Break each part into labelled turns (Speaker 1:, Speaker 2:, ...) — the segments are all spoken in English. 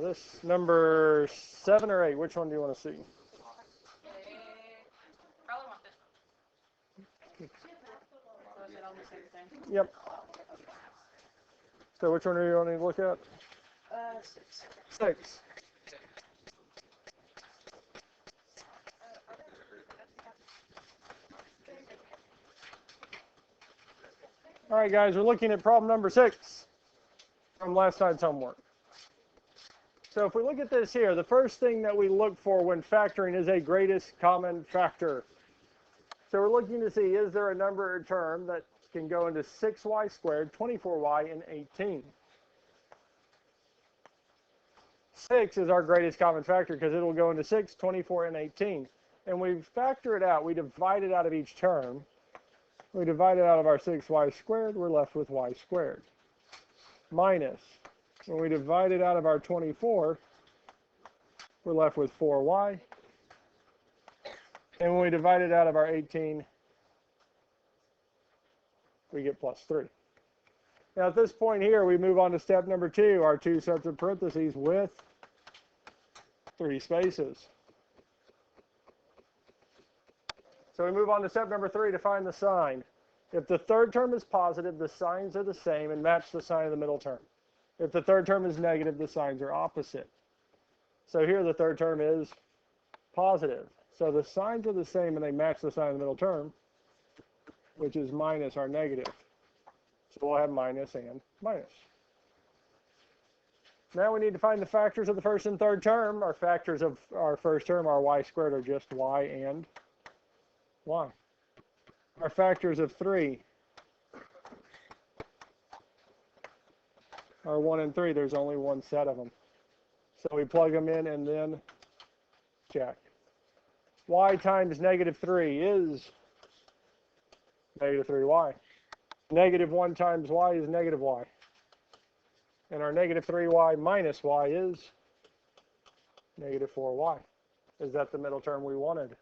Speaker 1: This number 7 or 8, which one do you want to see?
Speaker 2: Probably want this one. So is it all the same thing?
Speaker 1: Yep. So which one are you wanting to look at?
Speaker 2: 6.
Speaker 1: 6. All right, guys, we're looking at problem number 6 from last night's homework. So if we look at this here, the first thing that we look for when factoring is a greatest common factor. So we're looking to see, is there a number or term that can go into 6y squared, 24y, and 18? 6 is our greatest common factor because it will go into 6, 24, and 18. And we factor it out. We divide it out of each term. We divide it out of our 6y squared. We're left with y squared. Minus, when we divide it out of our 24, we're left with 4y. And when we divide it out of our 18, we get plus 3. Now at this point here, we move on to step number 2, our 2 sets of parentheses with 3 spaces. So we move on to step number 3 to find the sign. If the third term is positive, the signs are the same and match the sign of the middle term. If the third term is negative, the signs are opposite. So here the third term is positive. So the signs are the same and they match the sign of the middle term, which is minus our negative. So we'll have minus and minus. Now we need to find the factors of the first and third term. Our factors of our first term, our y squared, are just y and y. Our factors of 3 are 1 and 3. There's only one set of them. So we plug them in and then check. Y times negative 3 is negative 3y. Negative 1 times y is negative y. And our negative 3y minus y is negative 4y. Is that the middle term we wanted?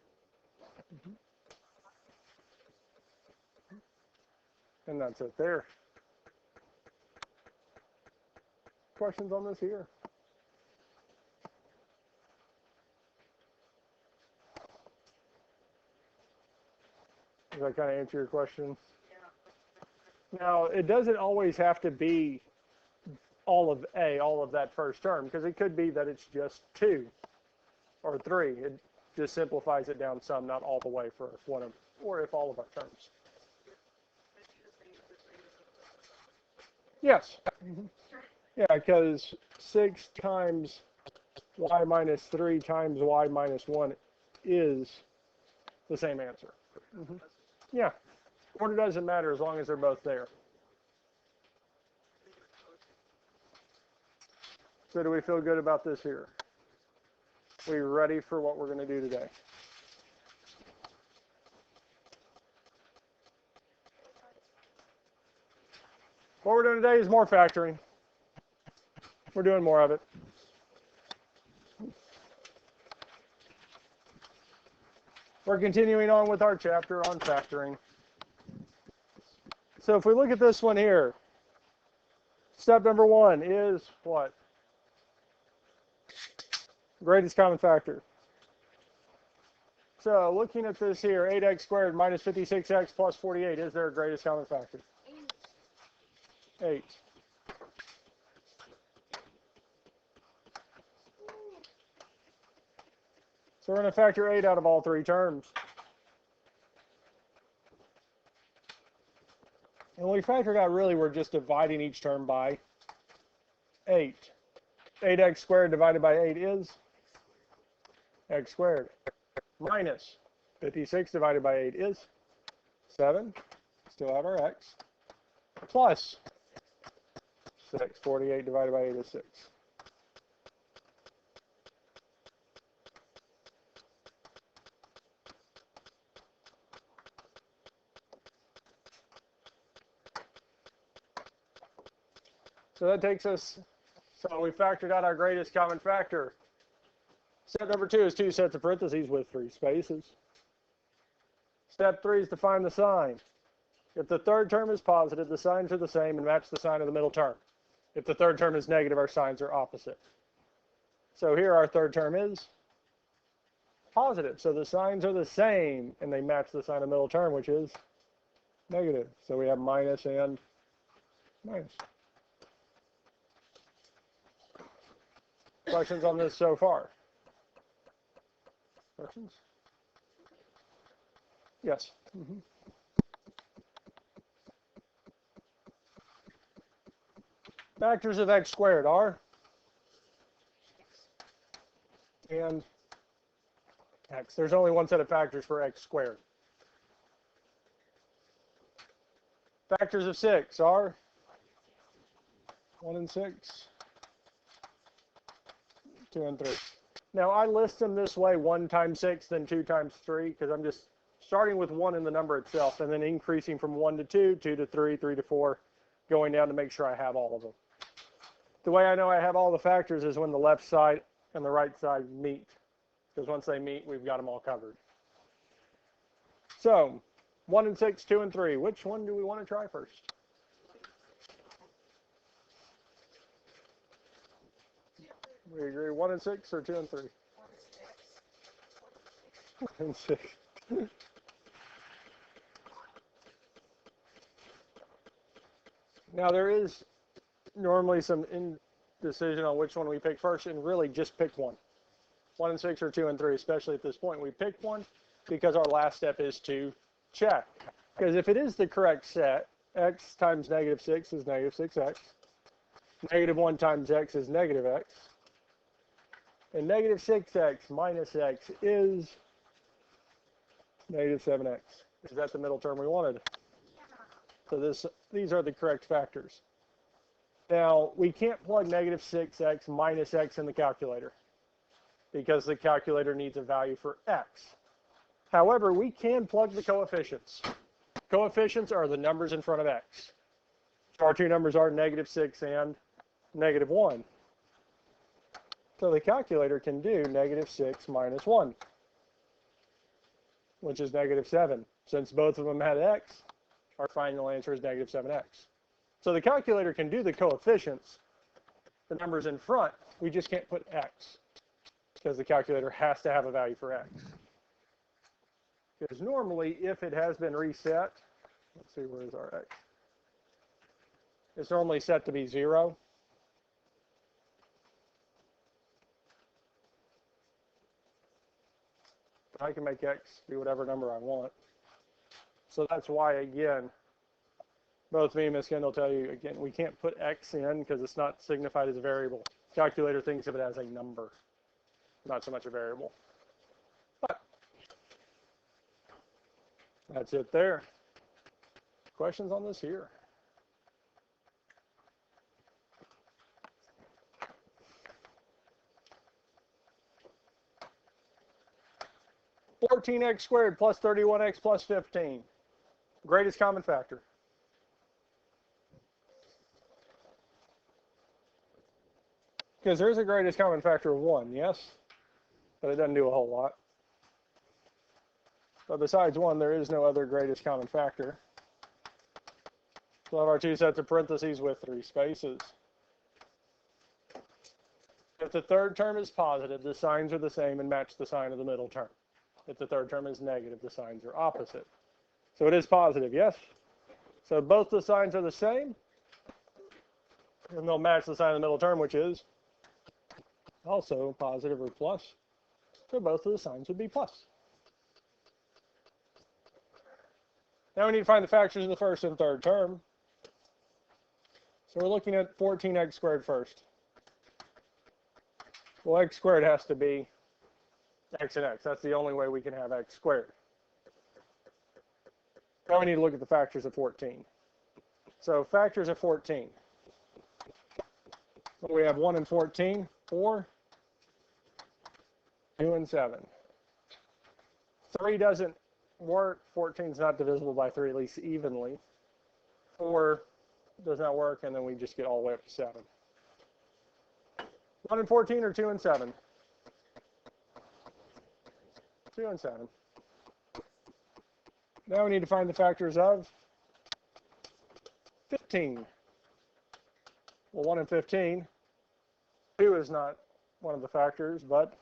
Speaker 1: And that's it there. Questions on this here? Does that kind of answer your question? Yeah. Now, it doesn't always have to be all of that first term, because it could be that it's just 2 or 3. It just simplifies it down some, not all the way for one of, or if all of our terms. Yes. Yeah, because 6 times y minus 3 times y minus 1 is the same answer. Yeah. Order doesn't matter as long as they're both there. So do we feel good about this here? Are we ready for what we're going to do today? What we're doing today is more factoring. We're doing more of it. We're continuing on with our chapter on factoring. So if we look at this one here, step number 1 is what? Greatest common factor. So looking at this here, 8x squared minus 56x plus 48, is there a greatest common factor? 8. So we're going to factor 8 out of all 3 terms. And when we factor it out, really, we're just dividing each term by 8. 8x squared divided by 8 is x squared. Minus 56 divided by 8 is 7. Still have our x. Plus 6. 48 divided by 8 is 6. So that takes us, so we factored out our greatest common factor. Step number 2 is 2 sets of parentheses with 3 spaces. Step 3 is to find the sign. If the third term is positive, the signs are the same and match the sign of the middle term. If the third term is negative, our signs are opposite. So here our third term is positive. So the signs are the same, and they match the sign of the middle term, which is negative. So we have minus and minus. Questions on this so far? Questions? Yes. Factors of x squared are and x. There's only one set of factors for x squared. Factors of 6 are 1 and 6, 2 and 3. Now I list them this way, 1 times 6, then 2 times 3, because I'm just starting with 1 in the number itself, and then increasing from 1 to 2, 2 to 3, 3 to 4, going down to make sure I have all of them. The way I know I have all the factors is when the left side and the right side meet, because once they meet, we've got them all covered. So 1 and 6, 2 and 3. Which one do we want to try first? We agree 1 and 6 or 2 and 3? 1 and 6. Now there is normally some indecision on which one we pick first, and really just pick one. 1 and 6 or 2 and 3, especially at this point. We picked one because our last step is to check. Because if it is the correct set, x times negative 6 is negative 6x. Negative 1 times x is negative x. And negative 6x minus x is negative 7x. Is that the middle term we wanted? So these are the correct factors. Now, we can't plug negative 6x minus x in the calculator because the calculator needs a value for x. However, we can plug the coefficients. Coefficients are the numbers in front of x. Our two numbers are negative 6 and negative 1. So the calculator can do negative 6 minus 1, which is negative 7. Since both of them had x, our final answer is negative 7x. So the calculator can do the coefficients, the numbers in front. We just can't put x because the calculator has to have a value for x. Because normally, if it has been reset, let's see, where is our x? It's normally set to be 0. I can make x be whatever number I want. So that's why, again, both me and Ms. Kendall tell you, again, we can't put x in because it's not signified as a variable. Calculator thinks of it as a number, not so much a variable. But that's it there. Questions on this here? (14x squared plus 31x plus 15). Greatest common factor. Because there's a greatest common factor of 1, yes? But it doesn't do a whole lot. But besides 1, there is no other greatest common factor. We'll have our two sets of parentheses with 3 spaces. If the third term is positive, the signs are the same and match the sign of the middle term. If the third term is negative, the signs are opposite. So it is positive, yes? So both the signs are the same, and they'll match the sign of the middle term, which is also positive or plus. So both of the signs would be plus. Now we need to find the factors of the first and third term. So we're looking at 14x squared first. Well, x squared has to be x and x. That's the only way we can have x squared. Now we need to look at the factors of 14. So factors of 14. Well, we have 1 and 14, 4, 2 and 7. 3 doesn't work. 14 is not divisible by 3, at least evenly. 4 does not work, and then we just get all the way up to 7. 1 and 14 or 2 and 7? 2 and 7. Now we need to find the factors of 15. Well, 1 and 15. 2 is not one of the factors, but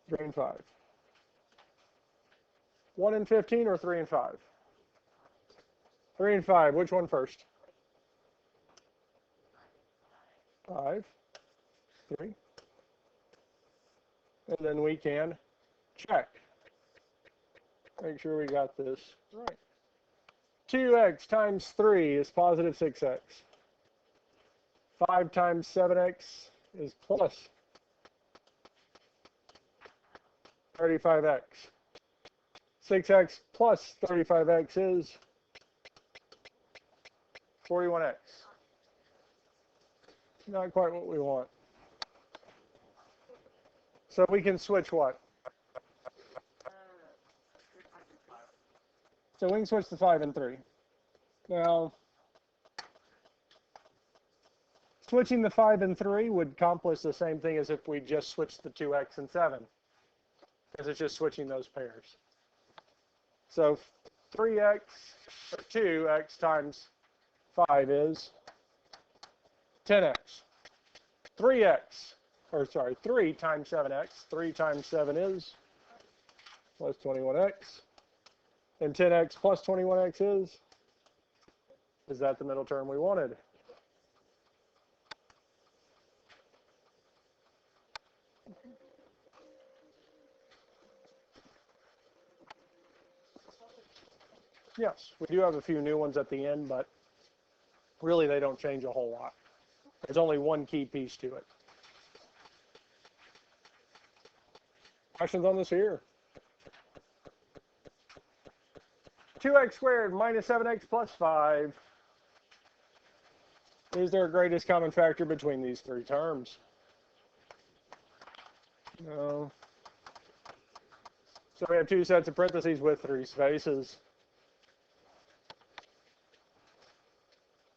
Speaker 1: 3 and 5. 1 and 15 or 3 and 5? 3 and 5, which one first? 5, 3. And then we can check. Make sure we got this right. 2x times 3 is positive 6x. 5 times 7x is plus 35x. 6x plus 35x is 41x. Not quite what we want. So we can switch what? So we can switch the 5 and 3. Now, switching the 5 and 3 would accomplish the same thing as if we just switched the 2x and 7, because it's just switching those pairs. So 3x, or 2x times 5 is 10x. 3x, or sorry, 3 times 7x. 3 times 7 is plus 21x. And 10x plus 21x is that the middle term we wanted? Yes, we do have a few new ones at the end, but really they don't change a whole lot. There's only one key piece to it. Questions on this here? 2x squared minus 7x plus 5. Is there a greatest common factor between these three terms? No. So we have two sets of parentheses with three spaces.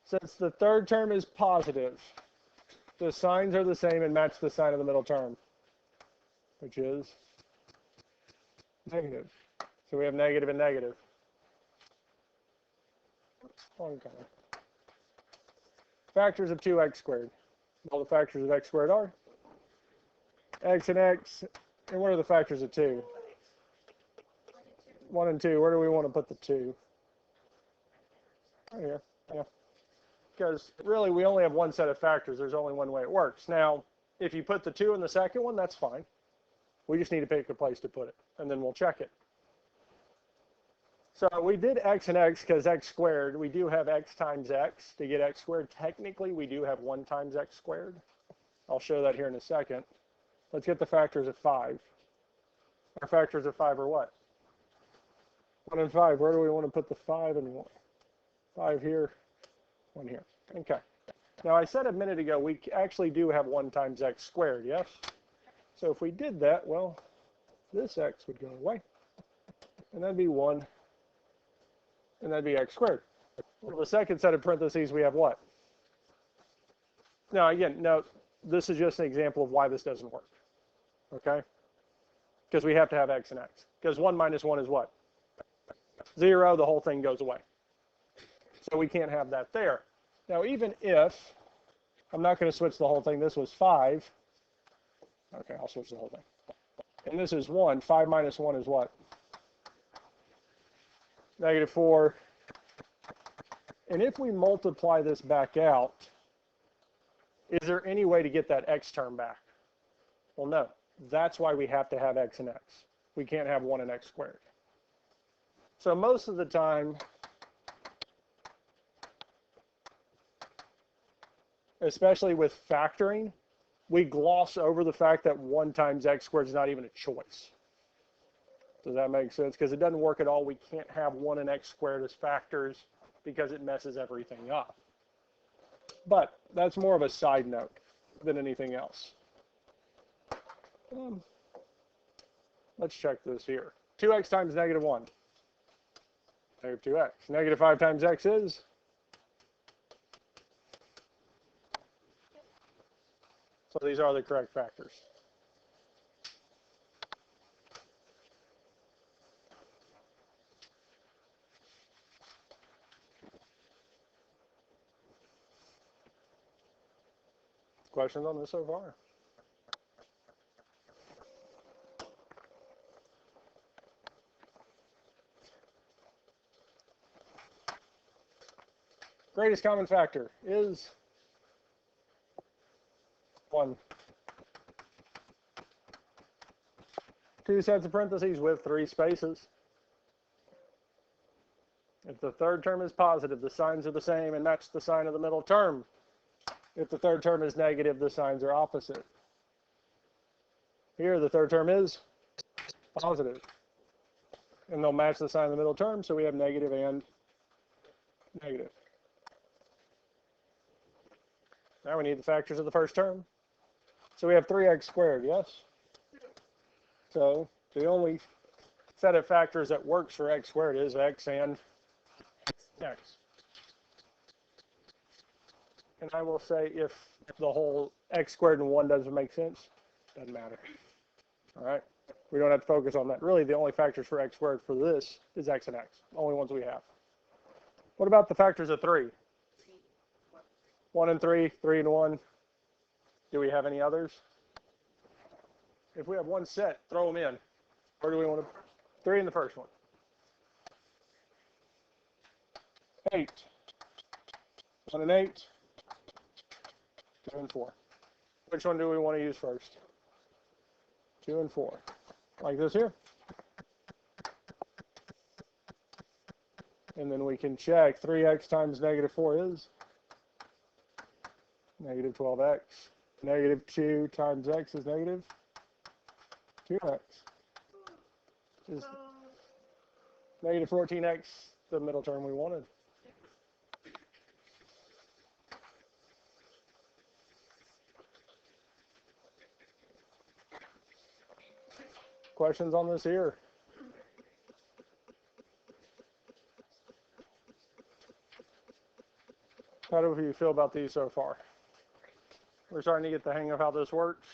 Speaker 1: Since the third term is positive, the signs are the same and match the sign of the middle term, which is negative. So we have negative and negative. Okay. Factors of 2x squared. All the factors of x squared are x and x. And what are the factors of 2? 1 and 2. Where do we want to put the 2? Right here. Yeah. Because really we only have one set of factors. There's only one way it works. Now, if you put the 2 in the second one, that's fine. We just need to pick a place to put it, and then we'll check it. So we did x and x because x squared. We do have x times x. To get x squared, technically we do have 1 times x squared. I'll show that here in a second. Let's get the factors of 5. Our factors of 5 are what? 1 and 5. Where do we want to put the 5 and 1? 5 here, 1 here. Okay. Now I said a minute ago we actually do have 1 times x squared, yes? So if we did that, well, this x would go away. And that'd be 1. And that'd be x squared. Well, the second set of parentheses, we have what? Now, again, no, this is just an example of why this doesn't work. Okay? Because we have to have x and x. Because 1 minus 1 is what? 0. The whole thing goes away. So we can't have that there. Now, even if, I'm not going to switch the whole thing. This was 5. Okay, I'll switch the whole thing. And this is 1. 5 minus 1 is what? Negative 4. And if we multiply this back out, is there any way to get that x term back? Well, no. That's why we have to have x and x. We can't have 1 and x squared. So most of the time, especially with factoring, we gloss over the fact that 1 times x squared is not even a choice. Does that make sense? Because it doesn't work at all. We can't have 1 and x squared as factors because it messes everything up. But that's more of a side note than anything else. Let's check this here. 2x times negative 1. Negative 2x. Negative 5 times x is? So these are the correct factors. Questions on this so far? Greatest common factor is 1. 2 sets of parentheses with 3 spaces. If the third term is positive, the signs are the same and match the sign of the middle term. If the third term is negative, the signs are opposite. Here, the third term is positive, and they'll match the sign of the middle term, so we have negative and negative. Now we need the factors of the first term. So we have 3x squared, yes? So the only set of factors that works for x squared is x and x. And I will say if the whole x squared and 1 doesn't make sense, doesn't matter. All right? We don't have to focus on that. Really, the only factors for x squared for this is x and x, the only ones we have. What about the factors of 3? 1 and 3, 3 and 1. Do we have any others? If we have one set, throw them in. Where do we want to? 3 in the first one. 8. 1 and 8. 2 and 4. Which one do we want to use first? 2 and 4. Like this here. And then we can check 3x times negative 4 is negative 12x. Negative 2 times x is negative 2x. Is negative 14x the middle term we wanted? Questions on this here? How do you feel about these so far? We're starting to get the hang of how this works.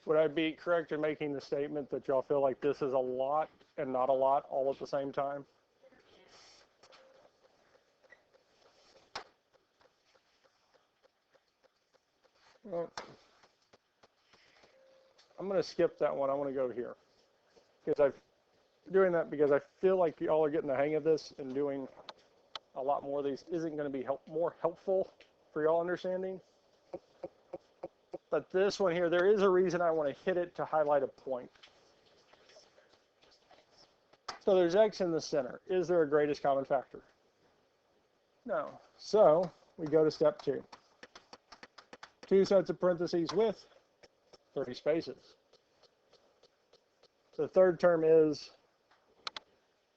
Speaker 1: Would I be correct in making the statement that y'all feel like this is a lot and not a lot all at the same time? Well, I'm going to skip that one. I want to go here. Because I'm doing that because I feel like y'all are getting the hang of this, and doing a lot more of these isn't going to be more helpful for y'all understanding. But this one here, there is a reason I want to hit it to highlight a point. So there's x in the center. Is there a greatest common factor? No. So we go to step 2. 2 sets of parentheses with 30 spaces. The third term is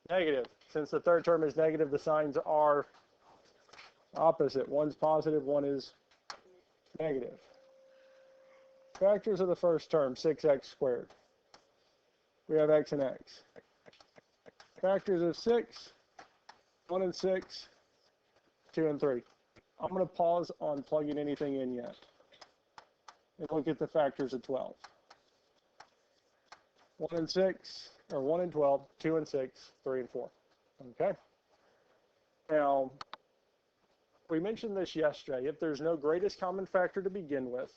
Speaker 1: negative. Since the third term is negative, the signs are opposite. One's positive, one is negative. Factors of the first term, 6x squared. We have x and x. Factors of 6, 1 and 6, 2 and 3. I'm going to pause on plugging anything in yet. And look at the factors of 12. 1 and 6, or 1 and 12, 2 and 6, 3 and 4. Okay? Now, we mentioned this yesterday. If there's no greatest common factor to begin with,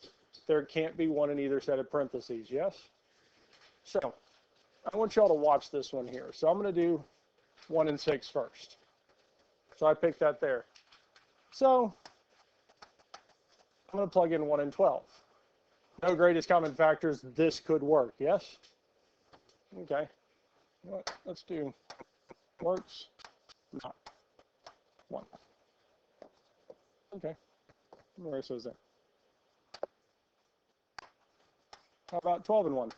Speaker 1: there can't be one in either set of parentheses, yes? So, I want y'all to watch this one here. So I'm going to do 1 and 6 first. So I picked that there. So, I'm going to plug in 1 and 12. No greatest common factors, this could work, yes? Okay. Let's do works, not 1. Okay. Where it says that. How about 12 and 1?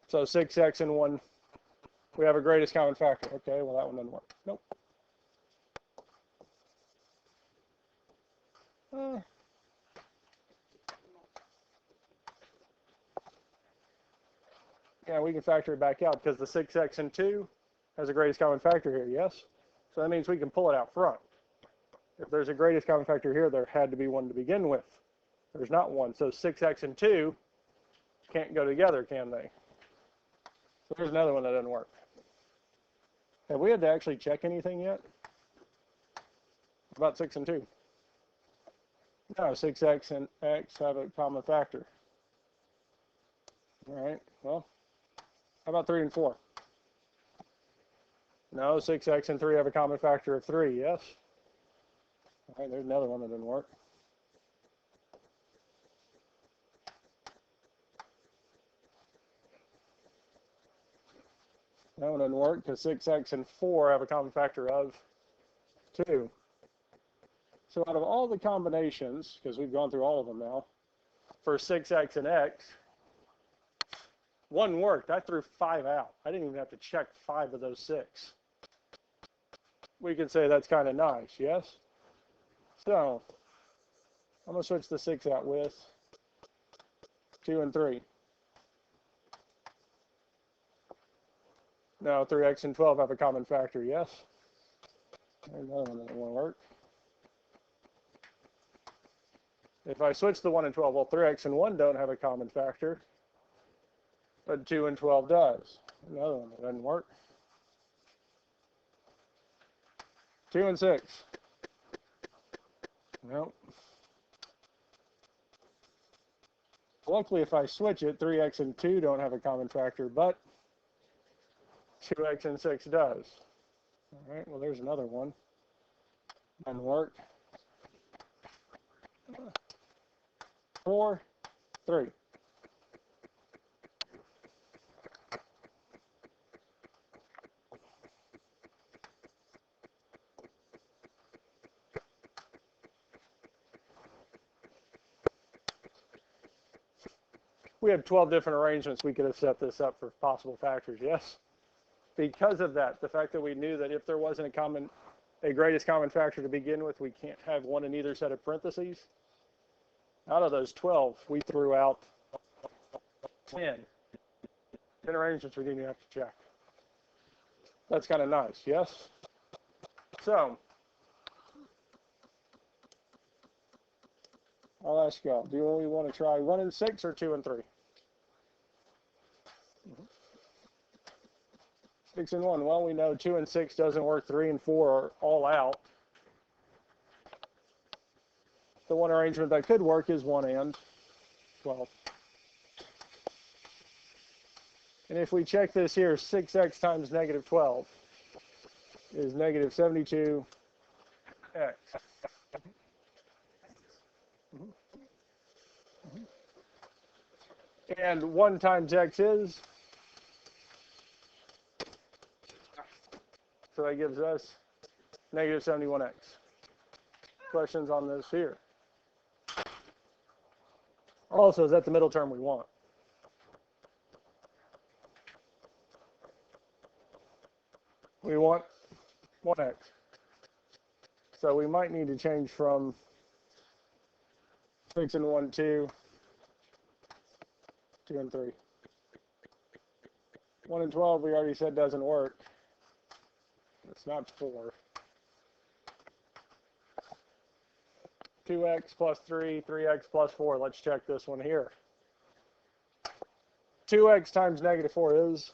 Speaker 1: So 6x and 1, we have a greatest common factor. Okay, well that one doesn't work. Nope. Yeah, we can factor it back out because the 6x and 2 has a greatest common factor here, yes? So that means we can pull it out front. If there's a greatest common factor here, there had to be one to begin with. There's not one. So 6x and 2 can't go together, can they? So there's another one that doesn't work. Have we had to actually check anything yet? About 6 and 2. No, 6x and x have a common factor. All right, well, how about 3 and 4? No, 6x and 3 have a common factor of 3, yes? All right, there's another one that didn't work. That one doesn't work because 6x and 4 have a common factor of 2. So out of all the combinations, because we've gone through all of them now, for 6x and x, one worked. I threw 5 out. I didn't even have to check 5 of those 6. We could say that's kind of nice, yes? So I'm going to switch the 6 out with 2 and 3. Now 3x and 12 have a common factor, yes? There's another one that won't work. If I switch the 1 and 12, well, 3x and 1 don't have a common factor, but 2 and 12 does. Another one that doesn't work. 2 and 6. Nope. Luckily, if I switch it, 3x and 2 don't have a common factor, but 2x and 6 does. All right, well, there's another one. Doesn't work. 4, 3. We have 12 different arrangements we could have set this up for possible factors, yes? Because of that, the fact that we knew that if there wasn't a greatest common factor to begin with, we can't have one in either set of parentheses. Out of those 12, we threw out 10. 10 arrangements we didn't even have to check. That's kind of nice, yes? So, I'll ask y'all, do we want to try 1 and 6 or 2 and 3? 6 and 1. Well, we know 2 and 6 doesn't work. 3 and 4 are all out. The one arrangement that could work is 1 and 12. And if we check this here, 6x times negative 12 is negative 72x. And 1 times x is? So that gives us negative 71x. Questions on this here? Also, is that the middle term we want? We want 1x. So we might need to change from 6 and 1, 2, 2 and 3. 1 and 12 we already said doesn't work. It's not 4. 2x plus 3, 3x plus 4. Let's check this one here. 2x times negative 4 is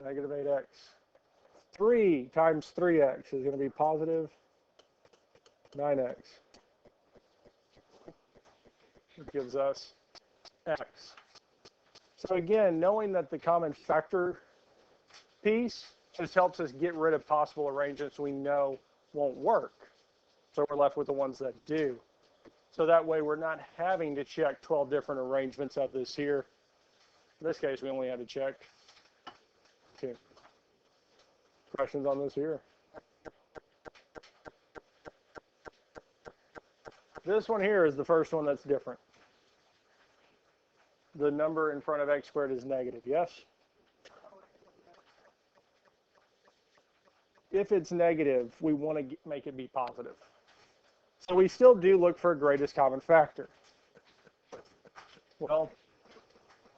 Speaker 1: negative 8x. 3 times 3x is going to be positive 9x. It gives us x. So again, knowing that the common factor piece just helps us get rid of possible arrangements we know won't work. So we're left with the ones that do. So that way we're not having to check 12 different arrangements of this here. In this case, we only had to check 2. Questions on this here? This one here is the first one that's different. The number in front of x squared is negative, yes? If it's negative, we want to make it be positive. So we still do look for a greatest common factor. Well,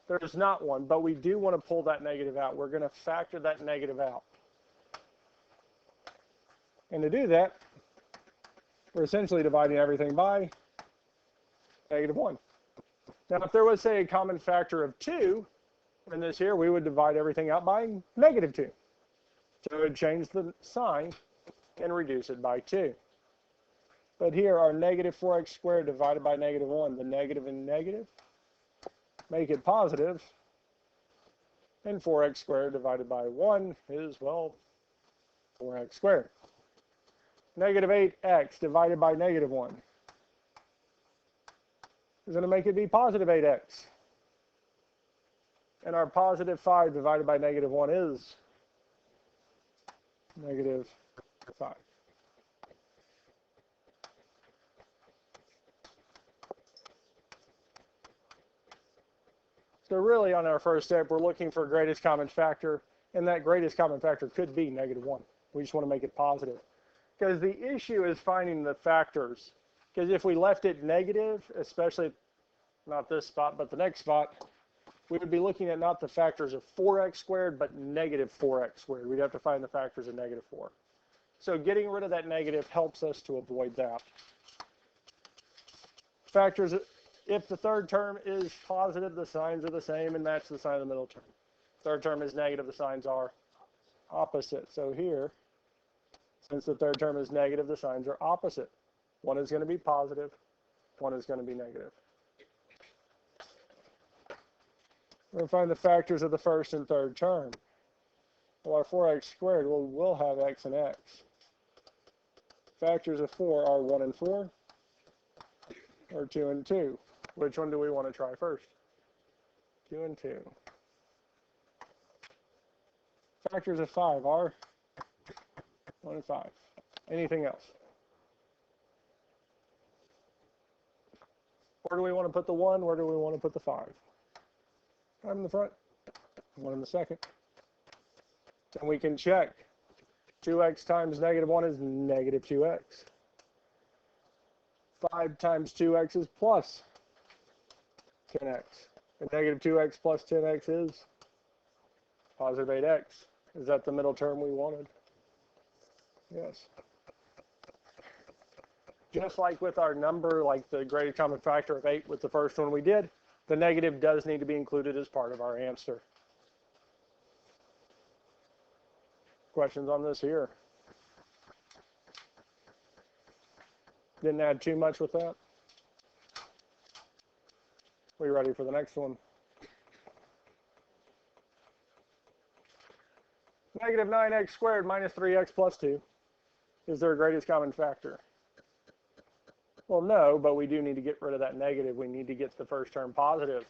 Speaker 1: there's not one, but we do want to pull that negative out. We're going to factor that negative out. And to do that, we're essentially dividing everything by negative 1. Now, if there was, say, a common factor of 2 in this here, we would divide everything out by negative 2. So it would change the sign and reduce it by 2. But here, our negative 4x squared divided by negative 1, the negative and negative, make it positive And 4x squared divided by 1 is, well, 4x squared. Negative 8x divided by negative 1 is going to make it be positive 8x. And our positive 5 divided by negative 1 is negative 5. So really on our first step, we're looking for greatest common factor, and that greatest common factor could be negative 1. We just want to make it positive. Because the issue is finding the factors. Because if we left it negative, especially not this spot, but the next spot, we would be looking at not the factors of 4x squared, but negative 4x squared. We'd have to find the factors of negative 4. So getting rid of that negative helps us to avoid that. Factors, if the third term is positive, the signs are the same and match the sign of the middle term. Third term is negative, the signs are opposite. So here, since the third term is negative, the signs are opposite. One is going to be positive, one is going to be negative. We're going to find the factors of the first and third term. Well, our 4x squared, well, we'll have x and x. Factors of 4 are 1 and 4, or 2 and 2. Which one do we want to try first? 2 and 2. Factors of 5 are 1 and 5. Anything else? Where do we want to put the 1? Where do we want to put the 5? 5 in the front, 1 in the second. And we can check. 2x times negative 1 is negative 2x. 5 times 2x is plus 10x. And negative 2x plus 10x is positive 8x. Is that the middle term we wanted? Yes. Just like with our number, like the greatest common factor of 8 with the first one we did, the negative does need to be included as part of our answer. Questions on this here? Didn't add too much with that? We ready for the next one? Negative 9x squared minus 3x plus 2. Is there a greatest common factor? Well, no, but we do need to get rid of that negative. We need to get the first term positive.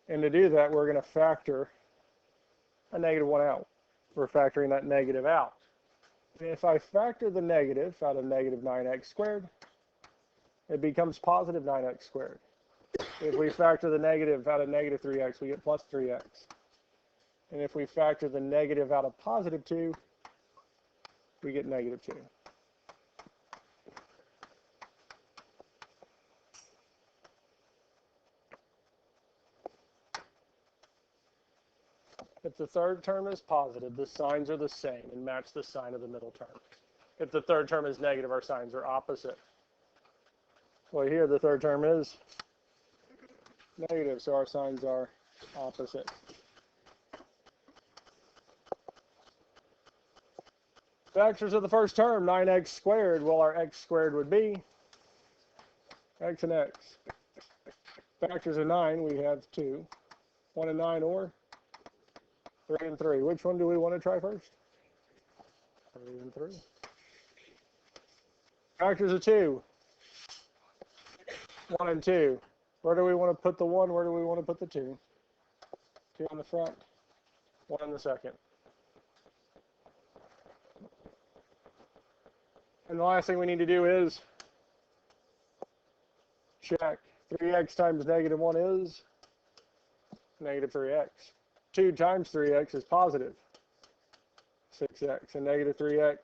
Speaker 1: And to do that, we're going to factor a negative 1 out. We're factoring that negative out. And if I factor the negative out of negative 9x squared, it becomes positive 9x squared. If we factor the negative out of negative 3x, we get plus 3x. And if we factor the negative out of positive 2, we get negative 2. If the third term is positive, the signs are the same and match the sign of the middle term. If the third term is negative, our signs are opposite. Well, here the third term is negative, so our signs are opposite. Factors of the first term, 9x squared. Well, our x squared would be x and x. Factors of 9, we have 2. 1 and 9 or 3 and 3. Which one do we want to try first? 3 and 3. Factors of 2. 1 and 2. Where do we want to put the 1? Where do we want to put the 2? 2 in the front, 1 in the second. And the last thing we need to do is check. 3x times negative 1 is negative 3x. 2 times 3x is positive 6x. And negative 3x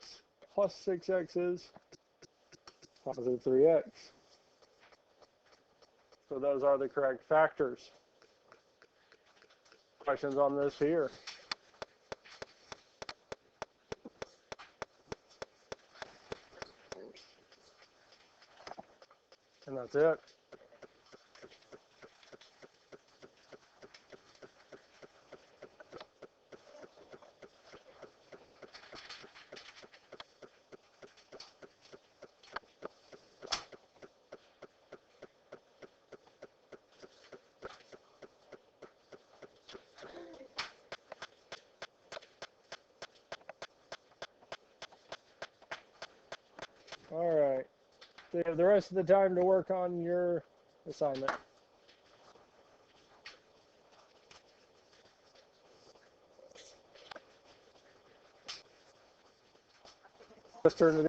Speaker 1: plus 6x is positive 3x. So those are the correct factors. Questions on this here? And that's it. All right. So you have the rest of the time to work on your assignment. Just turn it